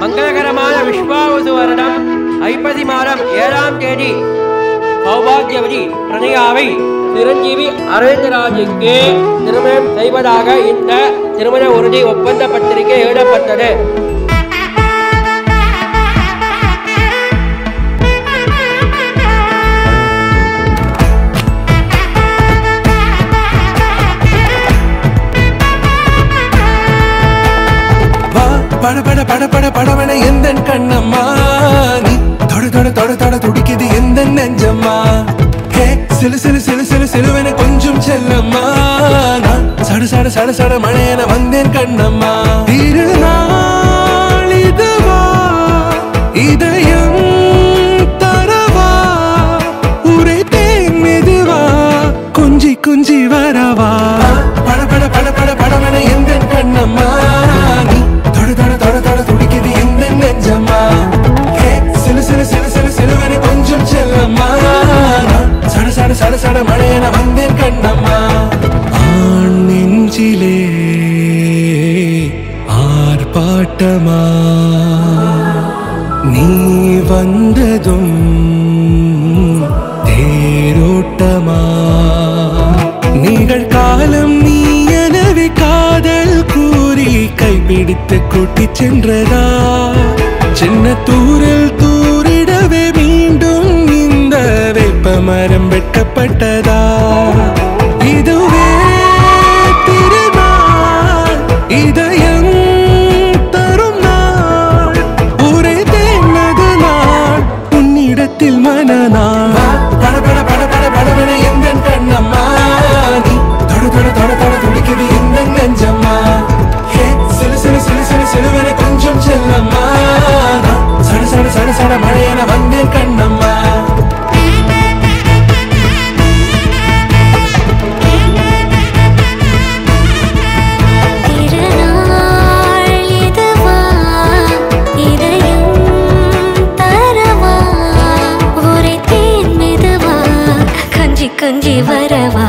மங்களகரமான விஸ்வாவசு வருடம் ஐப்பசி மாதம் 7ஆம் தேதி சௌபாகியவதி பிரணயாவை சிரஞ்சீவி அரவிந்தராஜுக்கு திருமணம் செய்வதாக இந்த திருமண உறுதி ஒப்பந்த பத்திரிகை எழுதப்பட்டது. பட பட பட பட படவன எந்த கண்ணம்மா நீ தொட தொட தொட தொட துடிக்குது எந்த நெஞ்சம்மா ஹே சிலு சிலு சிலு சிலு சிலுவன கொஞ்சம் செல்லம்மா நான் சட சட சட சட மழையன வந்தேன் கண்ணம்மா திருநாள் இதுவா இதயம் தரவா உரைத்தேன் மெதுவா கொஞ்சி கொஞ்சி வரவா பட பட பட பட படவன எந்த கண்ணம்மா நீ தொட தொட தொட தொட துடிக்குது எந்த நெஞ்சம்மா ஹே சிலு சிலு சிலு சிலு சிலுவன கொஞ்சம் செல்லம்மா சட சட சட சட மழையன வந்தேன் கண்ணம்மா ஆண் நெஞ்சிலே ஆர்ப்பாட்டமா நீ வந்ததும் தேரோட்டமா நிகழ்காலம் நீ எனவே காதல் கூறி கைப்பிடித்து கூட்டிச் சென்றதா சின்ன தூரில் தூரிடவே மீண்டும் இந்த வேப்ப மரம் வெட்டப்பட்டதா இதுவே திருநாள் இதயம் தரும் நாள் ஒரே தேனது நாள் உன்னிடத்தில் மனநாள் பட பட பட பட படவன எந்த கண்ணம்மா நீ தொட தொட தொட தொட துடிக்குது எந்த நெஞ்சம்மா ஹே சிலு சிலு சிலு சிலு சிலுவன கொஞ்சம் செல்லம்மா சட சட சட சட மழையன வந்தேன் கண்ணம்மா கொஞ்சி வரவா